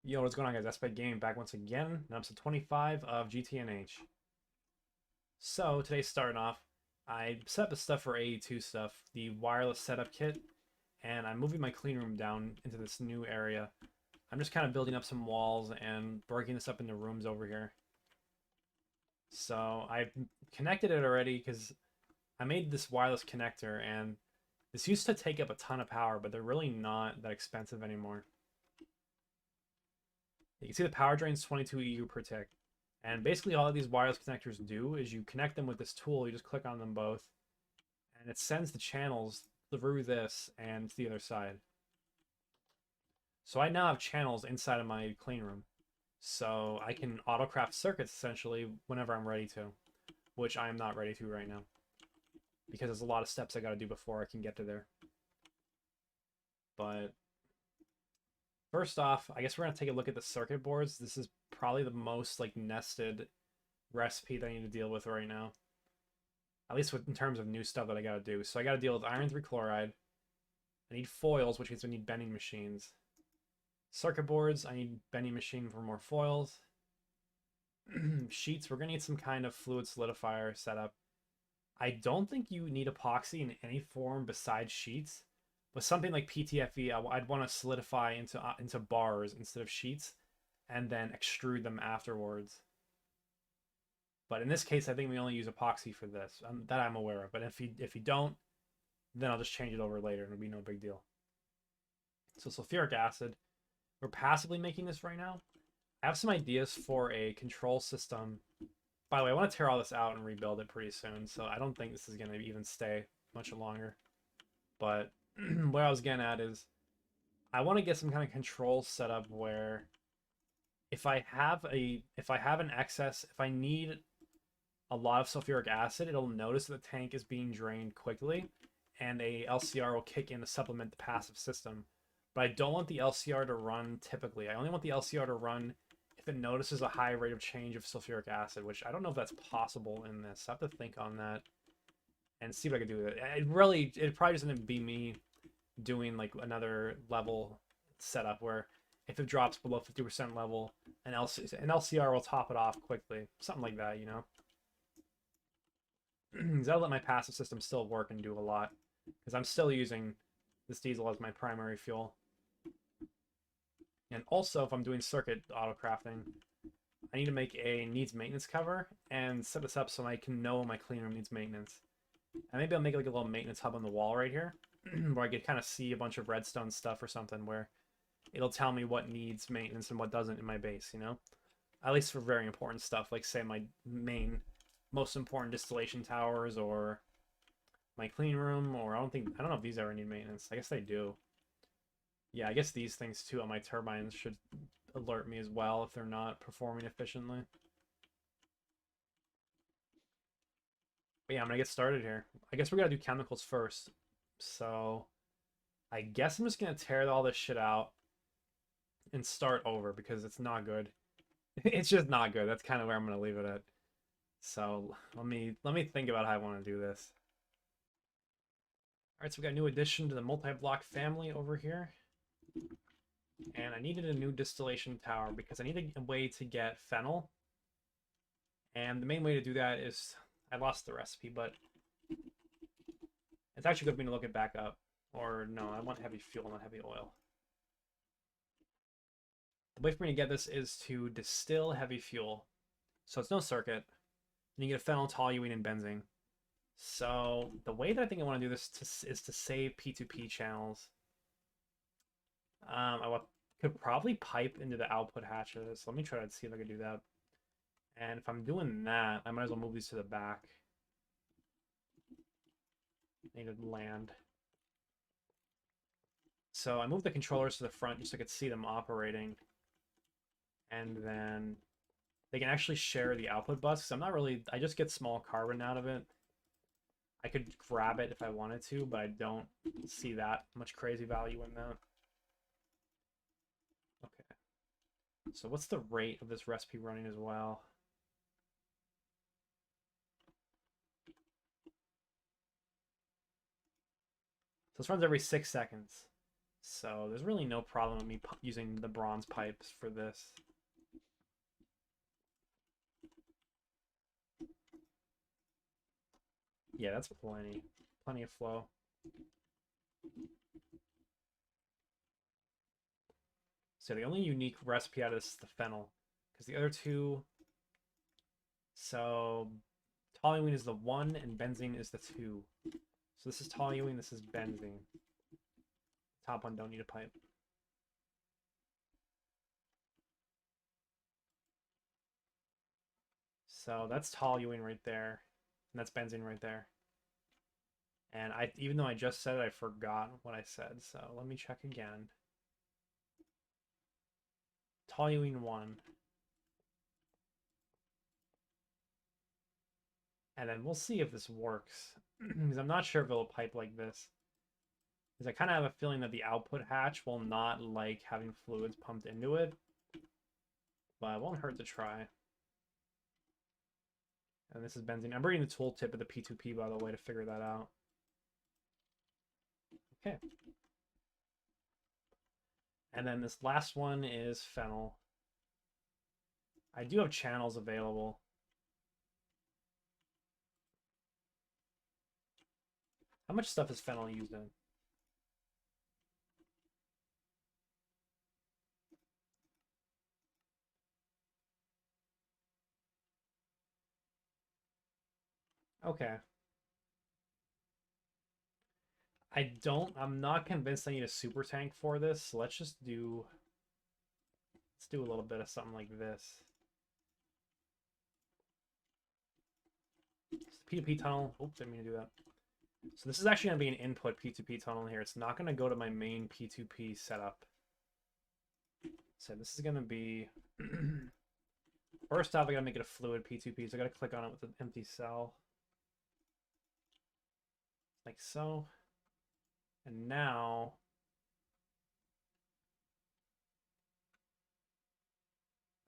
Yo, what's going on, guys? S2E25 Gaming back once again in episode 25 of GTNH. So, today starting off, I set up the stuff for AE2 stuff, the wireless setup kit, and I'm moving my clean room down into this new area. I'm just kind of building up some walls and breaking this up into rooms over here. So, I've connected it already because I made this wireless connector, and this used to take up a ton of power, but they're really not that expensive anymore. You can see the power drain is 22 EU per tick. And basically all of these wireless connectors do is you connect them with this tool, you just click on them both, and it sends the channels through this and to the other side. So I now have channels inside of my clean room. So I can autocraft circuits essentially whenever I'm ready to, which I am not ready to right now. Because there's a lot of steps I gotta do before I can get to there. But first off, I guess we're going to take a look at the circuit boards. This is probably the most nested recipe that I need to deal with right now. At least in terms of new stuff that I got to do. So I got to deal with iron 3 chloride. I need foils, which means I need bending machines. Circuit boards, I need bending machine for more foils. Sheets, we're going to need some kind of fluid solidifier setup. I don't think you need epoxy in any form besides sheets. With something like PTFE, I'd want to solidify into bars instead of sheets, and then extrude them afterwards. But in this case, I think we only use epoxy for this, that I'm aware of. But if you don't, then I'll just change it over later, and it'll be no big deal. So sulfuric acid, we're passively making this right now. I have some ideas for a control system. By the way, I want to tear all this out and rebuild it pretty soon, so I don't think this is going to even stay much longer. But what I was getting at is I want to get some kind of control set up where if I have an excess, if I need a lot of sulfuric acid, it'll notice that the tank is being drained quickly, and a LCR will kick in to supplement the passive system. But I don't want the LCR to run typically. I only want the LCR to run if it notices a high rate of change of sulfuric acid, which I don't know if that's possible in this. I have to think on that and see what I can do with it. It probably doesn't be me doing like another level setup where if it drops below 50% level, an LCR will top it off quickly. Something like that, you know? That'll let my passive system still work and do a lot. Because I'm still using this diesel as my primary fuel. And also, if I'm doing circuit autocrafting, I need to make a needs maintenance cover and set this up so I can know my clean room needs maintenance. And maybe I'll make like a little maintenance hub on the wall right here, where I can kind of see a bunch of redstone stuff or something, where it'll tell me what needs maintenance and what doesn't in my base, you know? At least for very important stuff, like say my most important distillation towers or my clean room, or I don't know if these ever need maintenance. I guess they do. Yeah, I guess these things too on my turbines should alert me as well if they're not performing efficiently. But yeah, I'm gonna get started here. I guess we gotta do chemicals first. So I guess I'm just gonna tear all this shit out and start over because it's not good. It's just not good. That's kind of where I'm gonna leave it at. So let me think about how I want to do this. All right, so we got a new addition to the multi-block family over here. And I needed a new distillation tower because I needed a way to get phenol. And the main way to do that is, I lost the recipe, but it's actually good for me to look it back up. Or no, I want heavy fuel, not heavy oil. The way for me to get this is to distill heavy fuel. So it's no circuit. And you get a phenyl, toluene, and benzene. So the way that I think I want to do this is to save P2P channels. I could probably pipe into the output hatches. Let me try to see if I can do that. And if I'm doing that, I might as well move these to the back. I need to land. So I moved the controllers to the front just so I could see them operating. And then they can actually share the output bus. So I just get small carbon out of it. I could grab it if I wanted to, but I don't see that much crazy value in that. Okay. So what's the rate of this recipe running as well? So this runs every 6 seconds. So there's really no problem with me using the bronze pipes for this. Yeah, that's plenty. Plenty of flow. So the only unique recipe out of this is the phenol. Because the other two... So toluene is the 1 and benzene is the 2. So this is toluene, this is benzene. Top one don't need a pipe. So that's toluene right there. And that's benzene right there. And even though I just said it, I forgot what I said. So let me check again. Toluene 1. And then we'll see if this works. Because I'm not sure if it'll pipe like this. Because I kind of have a feeling that the output hatch will not like having fluids pumped into it. But it won't hurt to try. And this is benzene. I'm bringing the tooltip of the P2P, by the way, to figure that out. Okay. And then this last one is phenol. I do have channels available. How much stuff is phenol used in? Okay. I'm not convinced I need a super tank for this, so let's do a little bit of something like this. It's the P2P tunnel. Oops, didn't mean to do that. So this is actually going to be an input P2P tunnel here. It's not going to go to my main P2P setup. So this is going to be... First off, I got to make it a fluid P2P, so I got to click on it with an empty cell. Like so. And now...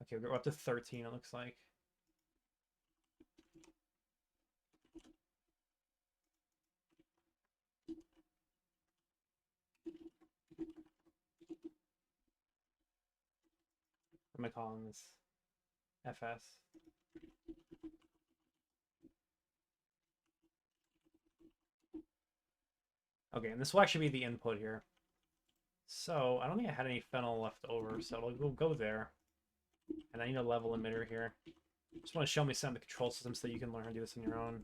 Okay, we're up to 13, it looks like. What am I calling this? FS. Okay, and this will actually be the input here. So I don't think I had any phenol left over, so we'll go there. And I need a level emitter here. Just want to show me some of the control systems so that you can learn how to do this on your own.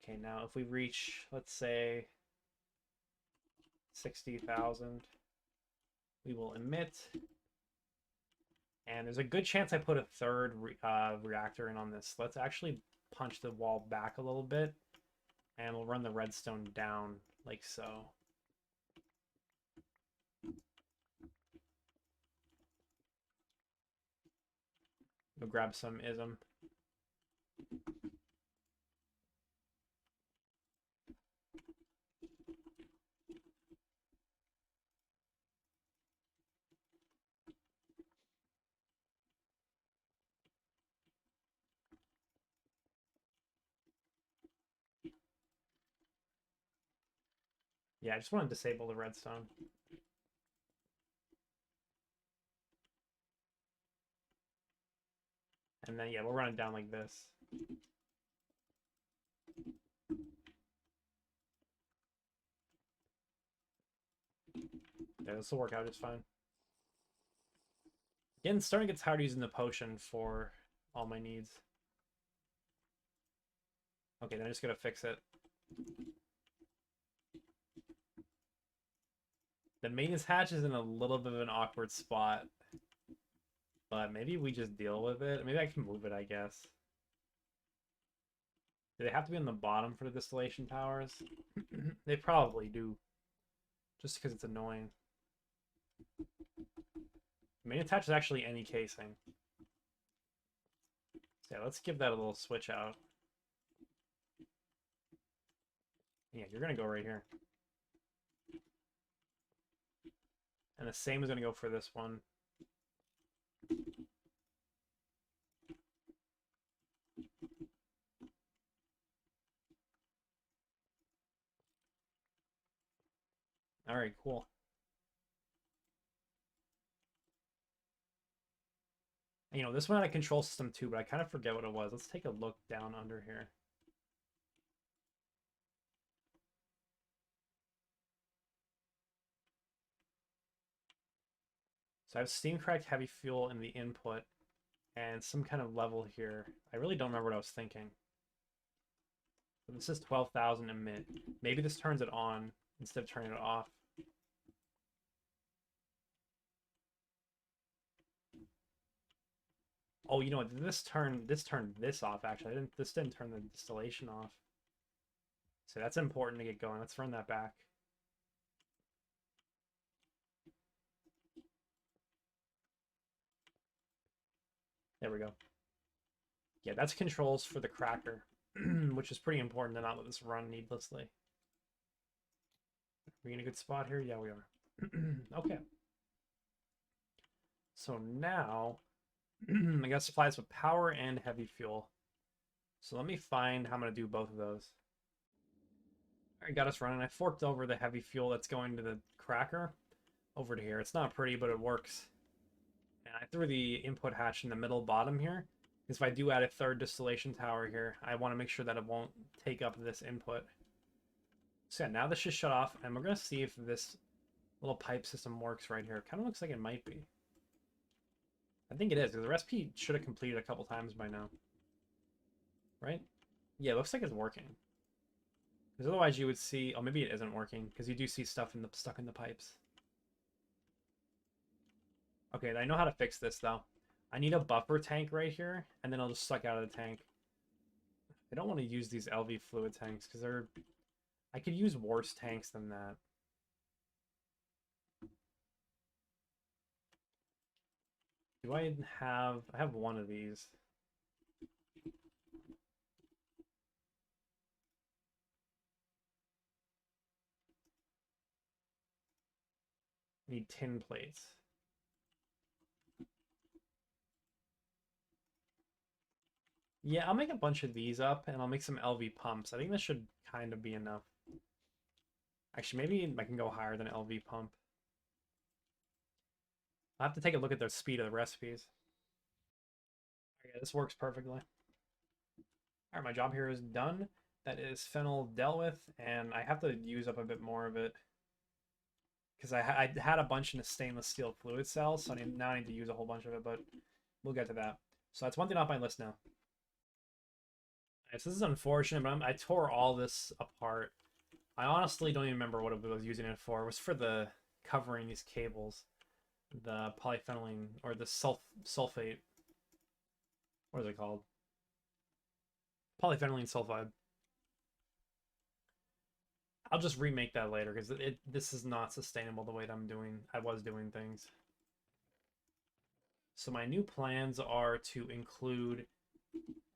Okay, now if we reach, let's say, 60,000, we will emit. And there's a good chance I put a third reactor in on this. Let's actually punch the wall back a little bit, and we'll run the redstone down like so. Go grab some ism. Yeah, I just want to disable the redstone. And then, yeah, we'll run it down like this. Yeah, this will work out just fine. Again, starting to get tired of using the potion for all my needs. Okay, then I just gotta fix it. The maintenance hatch is in a little bit of an awkward spot. But maybe we just deal with it. Maybe I can move it, I guess. Do they have to be on the bottom for the distillation towers? They probably do. Just because it's annoying. Maintenance hatch is actually any casing. So yeah, let's give that a little switch out. Yeah, you're going to go right here. And the same is going to go for this one. All right, cool. You know, this one had a control system too, but I kind of forget what it was. Let's take a look down under here. So I have steam cracked heavy fuel in the input and some kind of level here. I really don't remember what I was thinking. But this is 12,000 emit. Maybe this turns it on instead of turning it off. Oh, you know what? This turned this off actually. This didn't turn the distillation off. So that's important to get going. Let's run that back. There we go. Yeah, that's controls for the cracker, which is pretty important to not let this run needlessly. Are we in a good spot here? Yeah, we are. Okay. So now I got supplies with power and heavy fuel. So let me find how I'm going to do both of those. All right, got us running. I forked over the heavy fuel that's going to the cracker over to here. It's not pretty, but it works. And I threw the input hatch in the middle bottom here. Because if I do add a third distillation tower here, I want to make sure that it won't take up this input. So yeah, now this should shut off, and we're going to see if this little pipe system works right here. It kind of looks like it might be. I think it is, because the recipe should have completed a couple times by now. Right? Yeah, it looks like it's working. Because otherwise you would see... Oh, maybe it isn't working, because you do see stuff stuck in the pipes. Okay, I know how to fix this, though. I need a buffer tank right here, and then I'll just suck out of the tank. I don't want to use these LV fluid tanks, because they're... I could use worse tanks than that. Do I have... I have one of these. I need tin plates. Yeah, I'll make a bunch of these up, and I'll make some LV pumps. I think this should kind of be enough. Actually, maybe I can go higher than LV pump. I'll have to take a look at the speed of the recipes. Okay, this works perfectly. All right, my job here is done. That is phenol dealt with, and I have to use up a bit more of it because I had a bunch in a stainless steel fluid cell, so now I need to use a whole bunch of it, but we'll get to that. So that's one thing off my list now. Right, so this is unfortunate, but I tore all this apart. I honestly don't even remember what I was using it for. It was for the covering these cables, the polyphenylene or the sulfate. What is it called? Polyphenylene sulfide. I'll just remake that later because this is not sustainable the way that I was doing things. So my new plans are to include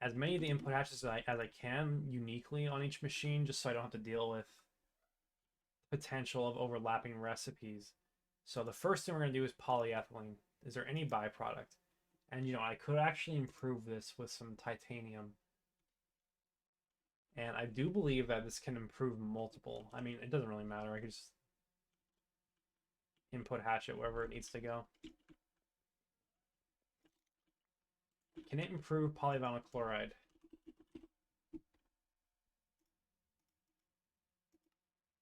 as many of the input hatches as I can uniquely on each machine, just so I don't have to deal with potential of overlapping recipes. So the first thing we're going to do is polyethylene. Is there any byproduct? And you know, I could actually improve this with some titanium. And I do believe that this can improve multiple. I mean, it doesn't really matter. I could just input hatch it wherever it needs to go. Can it improve polyvinyl chloride?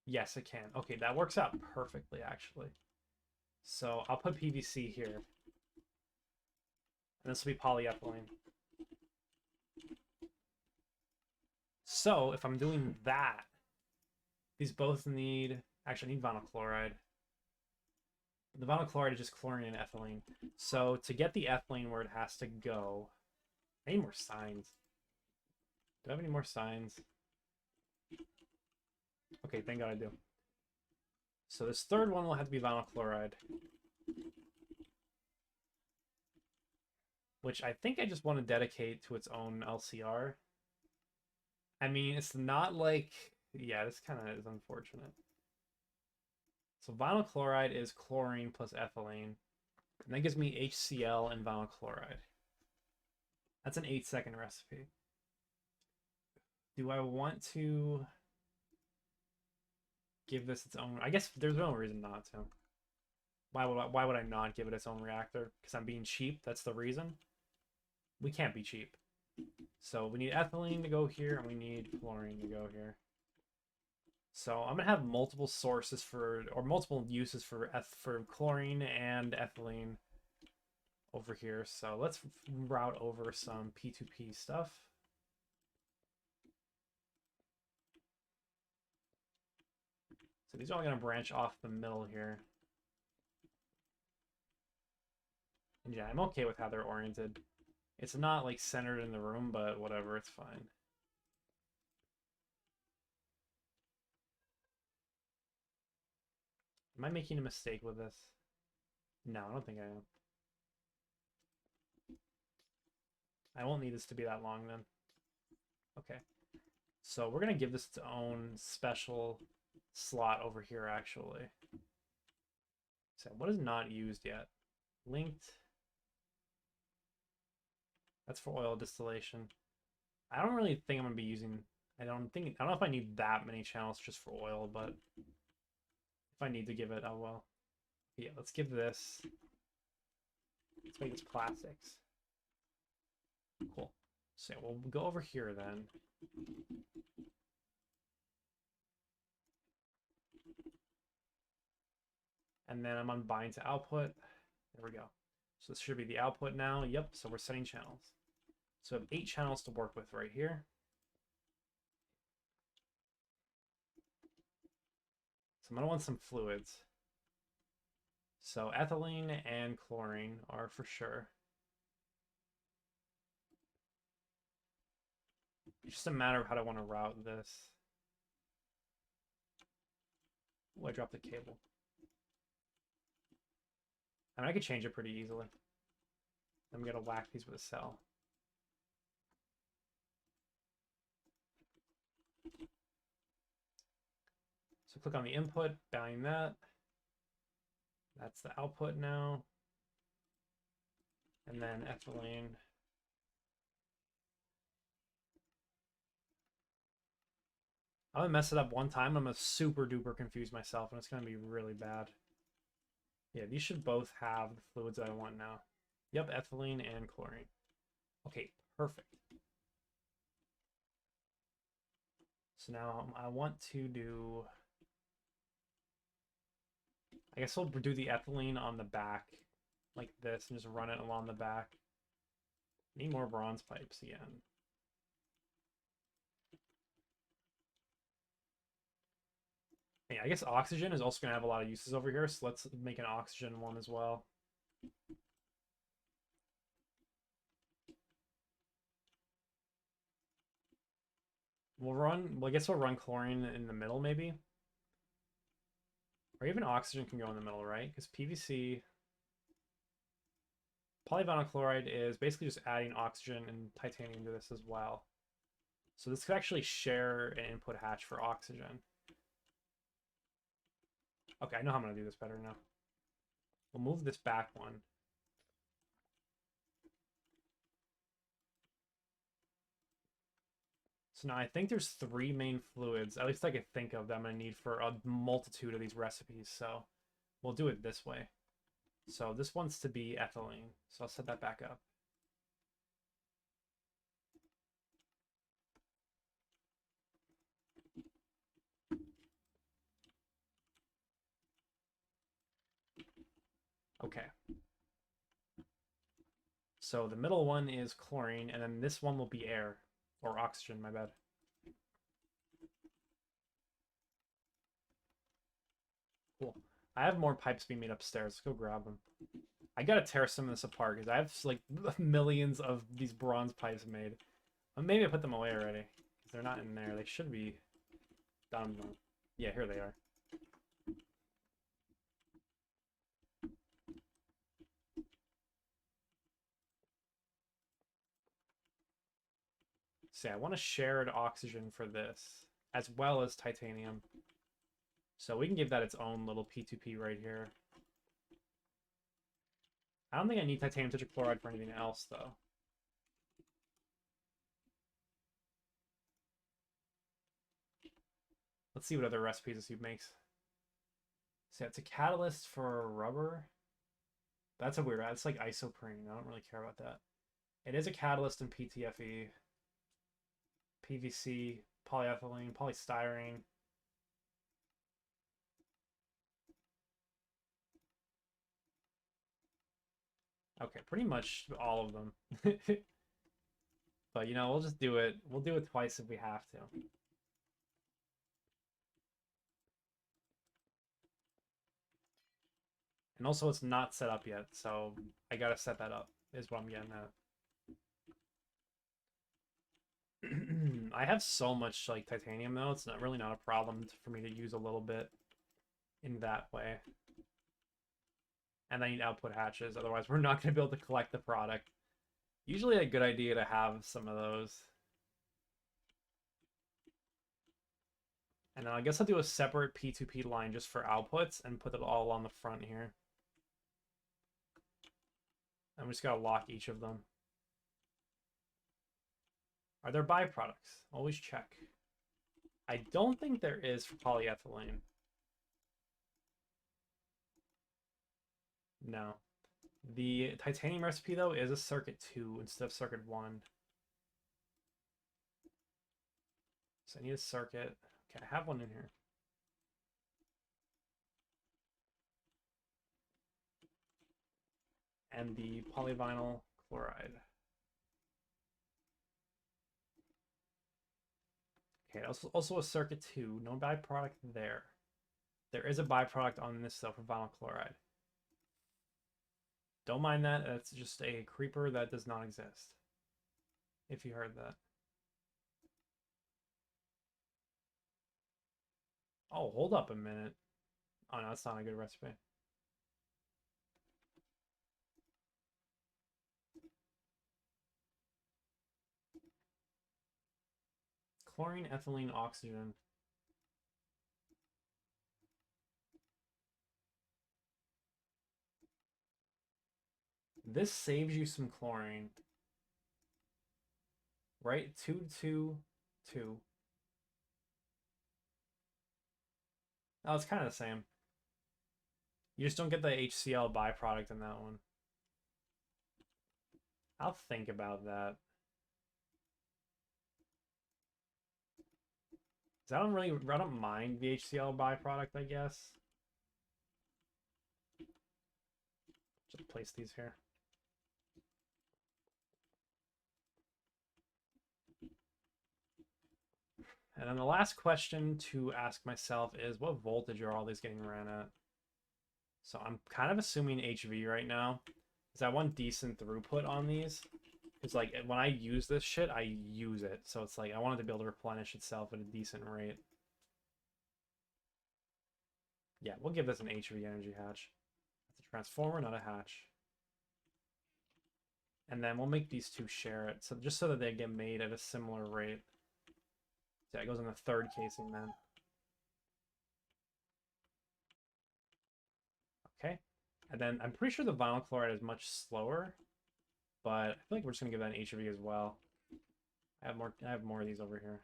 Yes, it can. Okay, that works out perfectly, actually. So I'll put PVC here. And this will be polyethylene. So if I'm doing that, these both need... Actually, I need vinyl chloride. The vinyl chloride is just chlorine and ethylene. So to get the ethylene where it has to go... I need more signs. Do I have any more signs? Okay, thank God I do. So this third one will have to be vinyl chloride. Which I think I just want to dedicate to its own LCR. I mean, it's not like... Yeah, this kind of is unfortunate. So vinyl chloride is chlorine plus ethylene. And that gives me HCl and vinyl chloride. That's an 8-second recipe. Do I want to... give this its own... I guess there's no reason not to. Why would I not give it its own reactor? Because I'm being cheap? That's the reason? We can't be cheap. So we need ethylene to go here, and we need chlorine to go here. So I'm gonna have multiple sources for, or multiple uses for chlorine and ethylene over here. So let's route over some P2P stuff. So these are all gonna branch off the middle here. And yeah, I'm okay with how they're oriented. It's not like centered in the room, but whatever, it's fine. Am I making a mistake with this? No, I don't think I am. I won't need this to be that long then. Okay. So we're going to give this its own special slot over here, actually. So what is not used yet? Linked. That's for oil distillation. I don't really think I'm going to be using... I don't know if I need that many channels just for oil, but if I need to give it, oh well. Yeah, let's give this... Let's make this plastics. Cool. So we'll go over here then. And then I'm on bind to output. There we go. So this should be the output now. Yep, so we're setting channels. So I have 8 channels to work with right here. So I'm going to want some fluids. So ethylene and chlorine are for sure. It's just a matter of how I want to route this. Oh, I dropped the cable. I mean, I could change it pretty easily. I'm going to whack these with a cell. So click on the input, bind that. That's the output now. And then ethylene. I'm gonna mess it up one time. I'm gonna super duper confuse myself, and it's gonna be really bad. Yeah, these should both have the fluids that I want now. Yep, ethylene and chlorine. Okay, perfect. So now I want to do... I guess we'll do the ethylene on the back like this and just run it along the back. Need more bronze pipes again. Yeah, I guess oxygen is also going to have a lot of uses over here, so let's make an oxygen one as well. I guess we'll run chlorine in the middle maybe. Or even oxygen can go in the middle, right? Because PVC... Polyvinyl chloride is basically just adding oxygen and titanium to this as well. So this could actually share an input hatch for oxygen. Okay, I know how I'm going to do this better now. We'll move this back one. So now I think there's 3 main fluids, at least I could think of, that I'm going to need for a multitude of these recipes. So we'll do it this way. So this wants to be ethylene. So I'll set that back up. Okay. So the middle one is chlorine, and then this one will be air. Or oxygen, my bad. Cool. I have more pipes being made upstairs. Let's go grab them. I gotta tear some of this apart, because I have like millions of these bronze pipes made. Maybe I put them away already, because they're not in there. They should be done. Yeah, here they are. See, I want to shared oxygen for this, as well as titanium. So we can give that its own little P2P right here. I don't think I need titanium tetrachloride for anything else, though. Let's see what other recipes this dude makes. So yeah, it's a catalyst for rubber. That's a weird. That's like isoprene. I don't really care about that. It is a catalyst in PTFE, PVC, polyethylene, polystyrene. Okay, pretty much all of them. But you know, we'll just do it. We'll do it twice if we have to. And also it's not set up yet, so I gotta set that up, is what I'm getting at. I have so much like titanium though, it's not really not a problem for me to use a little bit in that way. And I need output hatches, otherwise we're not gonna be able to collect the product. Usually a good idea to have some of those. And then I guess I'll do a separate P2P line just for outputs and put it all on the front here. I'm just gonna lock each of them. Are there byproducts? Always check. I don't think there is for polyethylene. No. The titanium recipe, though, is a circuit 2 instead of circuit 1. So I need a circuit. Okay, I have one in here. And the polyvinyl chloride. Okay, also a circuit 2. No byproduct there. There is a byproduct on this, though, for vinyl chloride. Don't mind that. That's just a creeper that does not exist. If you heard that. Oh, hold up a minute. Oh, no, that's not a good recipe. Chlorine, ethylene, oxygen. This saves you some chlorine. Right? 2, 2, 2. Oh, it's kind of the same. You just don't get the HCl byproduct in that one. I'll think about that. I don't mind the HCl byproduct, I guess. Just place these here. And then the last question to ask myself is, what voltage are all these getting ran at? So I'm kind of assuming HV right now, because I want decent throughput on these. Because like when I use this shit, I use it. So it's like I want it to be able to replenish itself at a decent rate. Yeah, we'll give this an HV energy hatch. It's a transformer, not a hatch. And then we'll make these two share it. So just so that they get made at a similar rate. So it goes in the third casing then. Okay. And then I'm pretty sure the vinyl chloride is much slower, but I feel like we're just gonna give that an HV as well. I have more of these over here.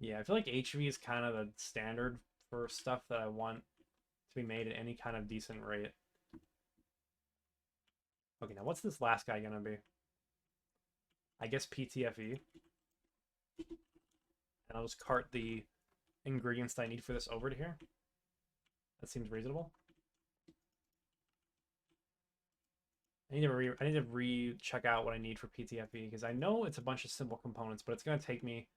Yeah, I feel like HV is kind of the standard for stuff that I want to be made at any kind of decent rate. Okay, now what's this last guy gonna be? I guess PTFE. And I'll just cart the ingredients that I need for this over to here. That seems reasonable. I need to recheck out what I need for PTFE because I know it's a bunch of simple components, but it's gonna take me.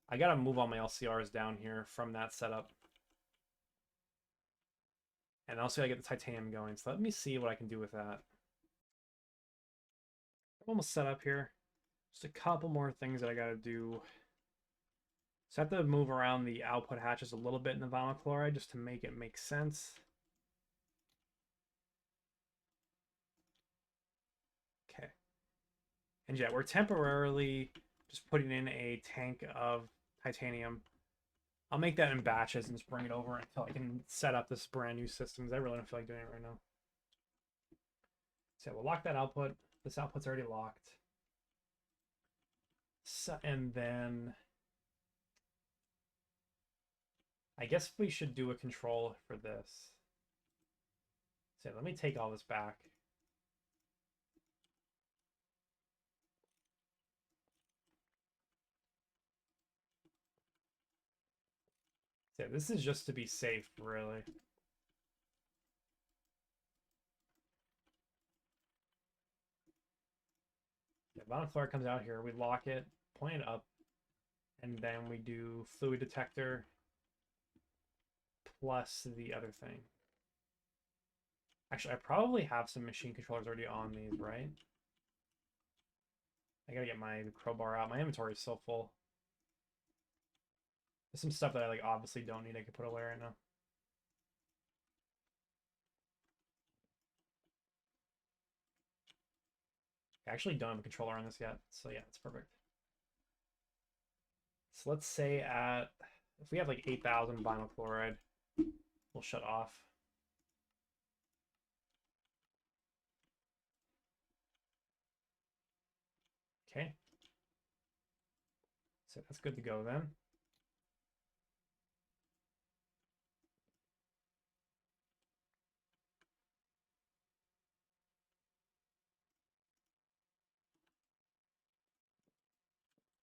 I gotta move all my LCRs down here from that setup. And also I get the titanium going. So let me see what I can do with that. I'm almost set up here. Just a couple more things that I gotta do. So I have to move around the output hatches a little bit in the vinyl chloride just to make it make sense. Okay. And yeah, we're temporarily just putting in a tank of titanium. I'll make that in batches and just bring it over until I can set up this brand new system. I really don't feel like doing it right now. So we'll lock that output. This output's already locked. So, and then I guess we should do a control for this. So let me take all this back. So this is just to be safe, really. The monofluoride comes out here, we lock it, point it up, and then we do fluid detector plus the other thing. Actually, I probably have some machine controllers already on these, right? I gotta get my crowbar out. My inventory is so full. There's some stuff that I like obviously don't need. I could put away right now. I actually don't have a controller on this yet, so yeah, it's perfect. So let's say if we have like 8,000 vinyl chloride, we'll shut off. Okay. So that's good to go then.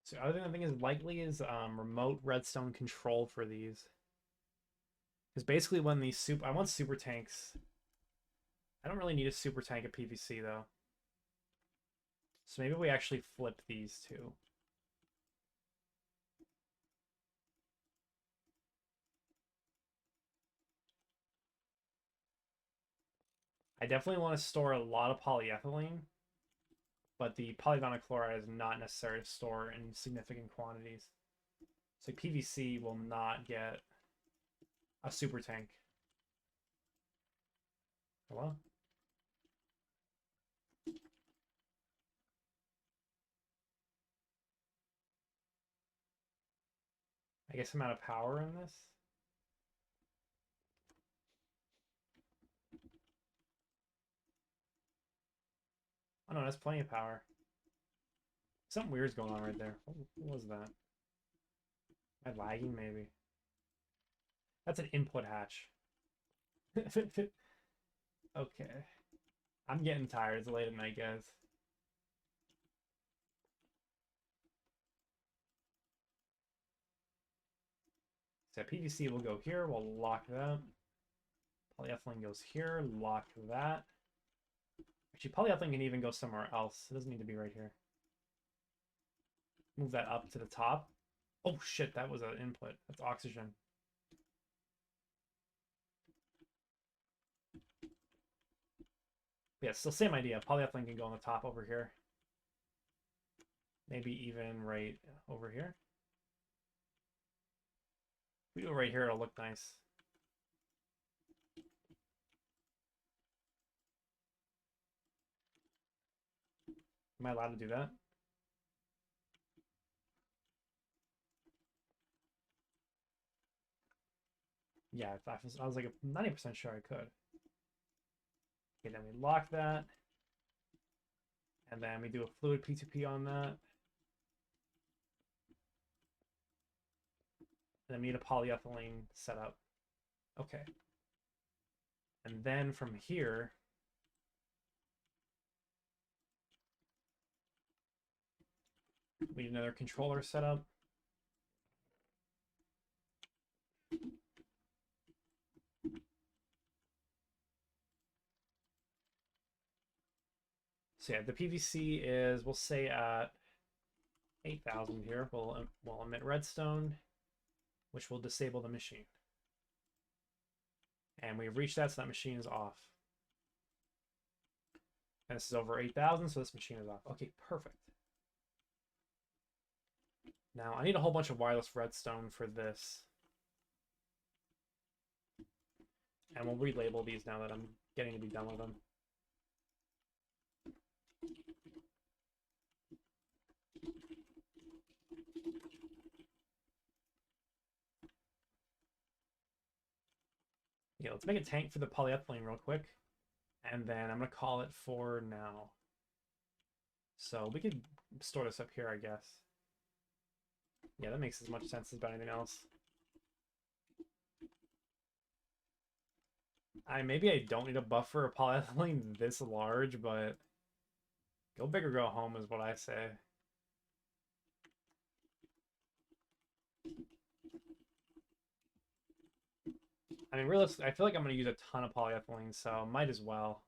So the other thing I think is likely is remote redstone control for these. Because basically when these I want super tanks. I don't really need a super tank of PVC though. So maybe we actually flip these two. I definitely want to store a lot of polyethylene, but the polyvinyl chloride is not necessary to store in significant quantities. So PVC will not get a super tank. Hello? I guess I'm out of power in this. Oh no, that's plenty of power. Something weird's going on right there. What was that? Am I lagging maybe? That's an input hatch. Okay. I'm getting tired. It's late at night, guys. So PVC will go here. We'll lock that. Polyethylene goes here. Lock that. Actually, polyethylene can even go somewhere else. It doesn't need to be right here. Move that up to the top. Oh shit, that was an input. That's oxygen. Yeah, still same idea. Polyethylene can go on the top over here. Maybe even right over here. If we do it right here, it'll look nice. Am I allowed to do that? Yeah, I was like 90% sure I could. Okay, then we lock that. And then we do a fluid P2P on that. And then we need a polyethylene setup. Okay. And then from here, we need another controller setup. So yeah, the PVC is, we'll say at 8,000 here, we'll emit redstone, which will disable the machine. And we've reached that, so that machine is off. And this is over 8,000, so this machine is off. Okay, perfect. Now, I need a whole bunch of wireless redstone for this. And we'll relabel these now that I'm getting to be done with them. Yeah, let's make a tank for the polyethylene real quick. And then I'm going to call it for now. So we could store this up here, I guess. Yeah, that makes as much sense as about anything else. Maybe I don't need a buffer of polyethylene this large, but go big or go home is what I say. I mean, realistically, I feel like I'm going to use a ton of polyethylene, so might as well.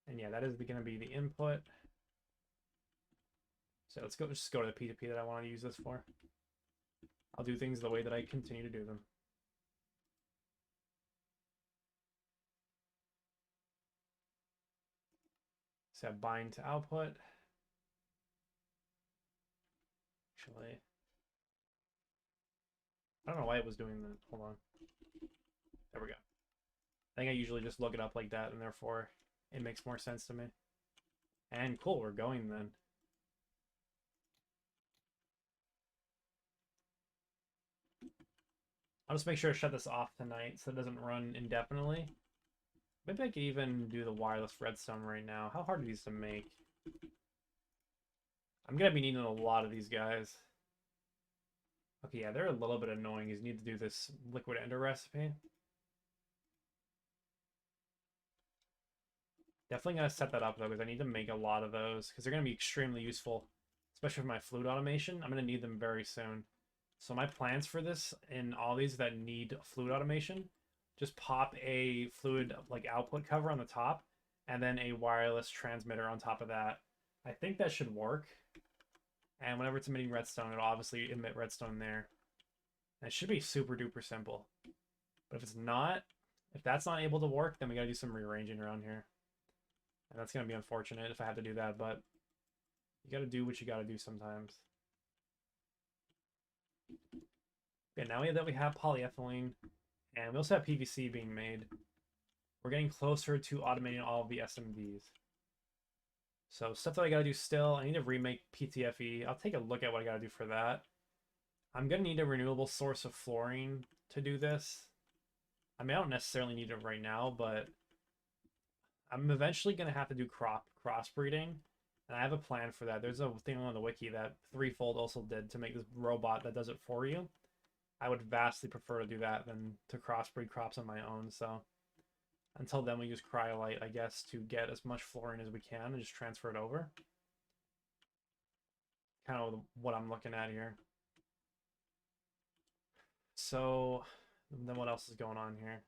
And yeah, that is going to be the input. So let's just go to the P2P that I want to use this for. I'll do things the way that I continue to do them. So bind to output. Actually, I don't know why it was doing that. Hold on. There we go. I think I usually just look it up like that, and therefore it makes more sense to me. And cool, we're going then. I'll just make sure to shut this off tonight so it doesn't run indefinitely. Maybe I could even do the wireless redstone right now. How hard are these to make? I'm going to be needing a lot of these guys. Okay, yeah, they're a little bit annoying. You need to do this liquid ender recipe. Definitely going to set that up, though, because I need to make a lot of those, because they're going to be extremely useful, especially for my fluid automation. I'm going to need them very soon. So my plans for this, in all these that need fluid automation, just pop a fluid like output cover on the top, and then a wireless transmitter on top of that. I think that should work. And whenever it's emitting redstone, it'll obviously emit redstone there. And it should be super duper simple. But if it's not, if that's not able to work, then we gotta do some rearranging around here. And that's gonna be unfortunate if I have to do that, but you gotta do what you gotta do sometimes. Okay, now that we have polyethylene, and we also have PVC being made, we're getting closer to automating all of the SMDs. So stuff that I gotta do still, I need to remake PTFE. I'll take a look at what I gotta do for that. I'm gonna need a renewable source of fluorine to do this. I mean, I don't necessarily need it right now, but I'm eventually gonna have to do crossbreeding, and I have a plan for that. There's a thing on the wiki that Threefold also did to make this robot that does it for you. I would vastly prefer to do that than to crossbreed crops on my own, so until then we use cryolite, I guess, to get as much fluorine as we can and just transfer it over. Kind of what I'm looking at here. So then what else is going on here?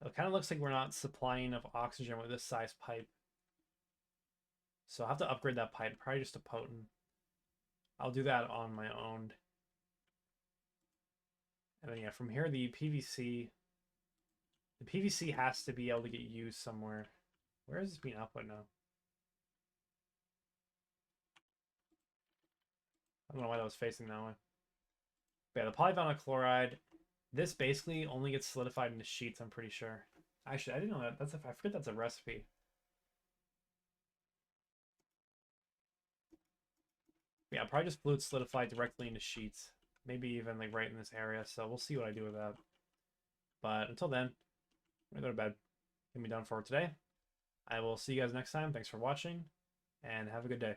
It kind of looks like we're not supplying enough oxygen with this size pipe. So I'll have to upgrade that pipe, probably just to potent. I'll do that on my own. And then yeah, from here the PVC has to be able to get used somewhere. Where is this being output now? I don't know why that was facing that way. But yeah, the polyvinyl chloride, this basically only gets solidified into sheets, I'm pretty sure. Actually, I didn't know that. I forget that's a recipe. Yeah, I'll probably just fluid solidify directly into sheets. Maybe even like right in this area, so we'll see what I do with that. But until then, I'm gonna go to bed. Gonna be done for today. I will see you guys next time. Thanks for watching, and have a good day.